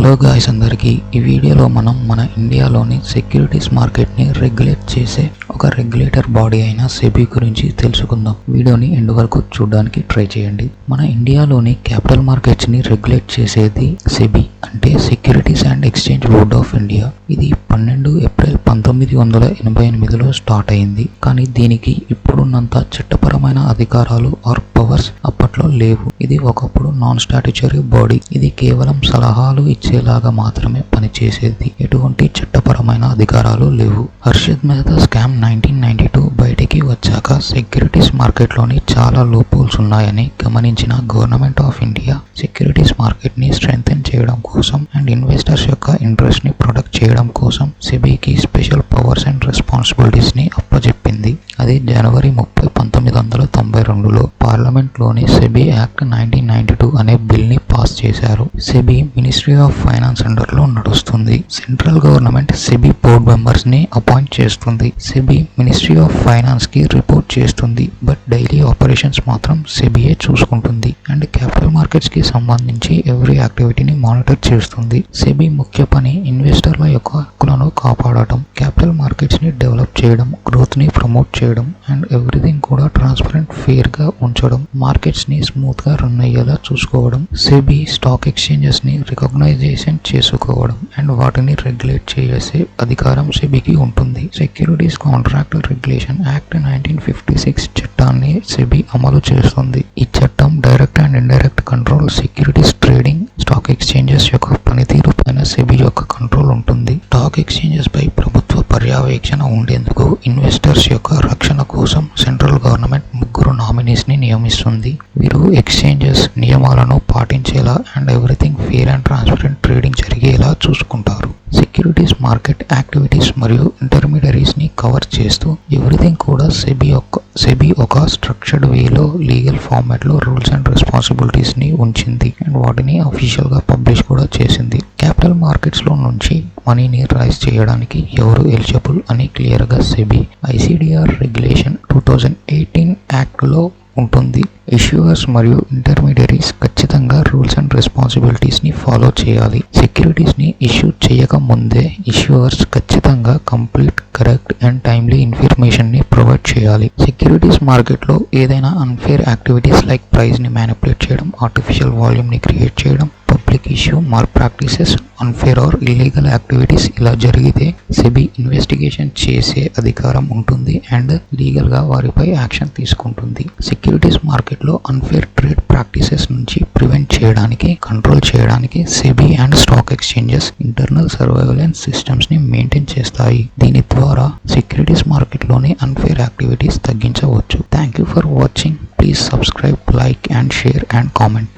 Hello guys, అందరికీ ఈ వీడియోలో మనం మన ఇండియాలోని సెక్యూరిటీస్ మార్కెట్ని రెగ్యులేట్ చేసే ఒక రెగ్యులేటర్ బాడీ అయిన సెబీ గురించి తెలుసుకుందాం. వీడియోని ఎండ్ వరకు చూడడానికి ట్రై చేయండి. మన ఇండియాలోని క్యాపిటల్ మార్కెట్స్ని రెగ్యులేట్ చేసేది సెబీ, అంటే securities and exchange board of India. ఇది 12 ఏప్రిల్ 1988లో స్టార్ట్ అయింది. కానీ దీనికి ఇప్పుడున్నంత చట్టపరమైన అధికారాలు ఆర్ పవర్స్ అప్పట్లో లేవు. ఇది ఒకప్పుడు నాన్ స్టాట్యుటరీ బాడీ. ఇది కేవలం సలహాలు ఇచ్చేలాగా మాత్రమే పనిచేసేది. ఎటువంటి చట్టపరమైన అధికారాలు లేవు. హర్షద్ మెహతా స్కామ్ 1992 బయటికి వచ్చాక సెక్యూరిటీస్ మార్కెట్లోని చాలా లూపోల్స్ ఉన్నాయని గమనించిన government of India securities market ని స్ట్రెంథెన్ చేయడం కోసం అండ్ ఇన్వెస్టర్స్ యొక్క ఇంట్రెస్ట్ ని ప్రొటెక్ట్ చేయడం కోసం సెబీకి స్పెషల్ పవర్స్ అండ్ రెస్పాన్సిబిలిటీస్ ని అప్పచెప్పింది. అది జనవరి 30, 1992లో పార్లమెంట్ లోని సెబీ యాక్ట్ 1992 అనే బిల్ ని పాస్ చేశారు. SEBI ministry of finance under లో నడుస్తుంది. Central government SEBI board members ని అపాయింట్ చేస్తుంది. సెబీ మినిస్ట్రీ ఆఫ్ ఫైనాన్స్ కి రిపోర్ట్ చేస్తుంది. బట్ డైలీ ఆపరేషన్స్ మాత్రం సెబీయే చూసుకుంటుంది అండ్ క్యాపిటల్ మార్కెట్స్ కి సంబంధించి ఎవ్రీ యాక్టివిటీని మానిటర్ చేస్తుంది. సెబీ ముఖ్య పని ఇన్వెస్టర్ల యొక్క హక్కులను కాపాడటం, క్యాపిటల్ మార్కెట్స్ ని డెవలప్ చేయడం, గ్రోత్ ని ప్రమోట్ చేయడం అండ్ ఎవ్రీథింగ్ కూడా ట్రాన్స్పరెంట్, ఫెయిర్ గా ఉంచడం, మార్కెట్స్ ని స్మూత్ గా రన్ అయ్యేలా చూసుకోవడం, సెబీ స్టాక్ ఎక్స్చేంజెస్ ని రికగ్నైజేషన్ చేసుకోవడం అండ్ వాటిని రెగ్యులేట్ చేసే అధికారం సెబీకి ఉంటుంది. సెక్యూరిటీస్ కాంట్రాక్ట్ రెగ్యులేషన్ యాక్ట్ 1956 చట్టాన్ని సెబీ అమలు చేస్తుంది. ఈ చట్టం direct and indirect control, securities trading, stock exchanges యొక్క పనితీరు పైన సెబీ యొక్క కంట్రోల్ ఉంటుంది. స్టాక్ ఎక్స్చేంజెస్ పై ప్రభుత్వ పర్యవేక్షణ ఉండేందుకు ఇన్వెస్టర్స్ యొక్క రక్షణ కోసం సెంట్రల్ గవర్నమెంట్ 3 నామినీస్ ని నియమిస్తుంది. వీరు ఎక్స్చేంజెస్ నియమాలను పాటించేలా and everything fair and transparent trading జరిగేలా చూసుకుంటారు. సెక్యూరిటీస్ మార్కెట్ యాక్టివిటీస్ మరియు ఇంటర్మీడియరీస్ ని కవర్ చేస్తూ ఎవ్రీథింగ్ కూడా సెబీ ఒక స్ట్రక్చర్డ్ వేలో లీగల్ ఫార్మాట్ లో రూల్స్ అండ్ రెస్పాన్సిబిలిటీస్ ని ఉంచింది అండ్ వాటిని అఫీషియల్ గా పబ్లిష్ కూడా చేసింది. క్యాపిటల్ మార్కెట్స్ లో నుంచి మనీని రైజ్ చేయడానికి ఎవరు ఎలిజిబుల్ అని క్లియర్ గా సెబీ ఐసిడిఆర్ రెగ్యులేషన్ 2018 యాక్ట్ లో ఉంటుంది. ఇష్యూవర్స్ మరియు ఇంటర్మీడియరీస్ ఖచ్చితంగా రూల్స్ అండ్ రెస్పాన్సిబిలిటీస్ ని ఫాలో చేయాలి. సెక్యూరిటీస్ ని ఇష్యూ చేయక ముందే ఇష్యూవర్స్ ఖచ్చితంగా complete, correct and timely information ని ప్రొవైడ్ చేయాలి. సెక్యూరిటీస్ మార్కెట్ లో ఏదైనా అన్ఫేర్ యాక్టివిటీస్ లైక్ ప్రైస్ ని మ్యానిపులేట్ చేయడం, ఆర్టిఫిషియల్ వాల్యూమ్ ని క్రియేట్ చేయడం, public issue, malpractices, unfair or illegal activities ఇలా జరిగితే సెబీ ఇన్వెస్టిగేషన్ చేసే అధికారం ఉంటుంది అండ్ లీగల్ గా వారిపై యాక్షన్ తీసుకుంటుంది. సెక్యూరిటీస్ మార్కెట్ లో అన్ఫేర్ ట్రేడ్ ప్రాక్టీసెస్ నుంచి ప్రివెంట్ చేయడానికి, కంట్రోల్ చేయడానికి SEBI and stock exchanges internal surveillance systems ని మెయింటైన్ చేస్తాయి. దీని ద్వారా సెక్యూరిటీస్ మార్కెట్ లోని అన్ఫేర్ యాక్టివిటీస్ తగ్గించవచ్చు. Thank you for watching. Please subscribe, like and share and comment.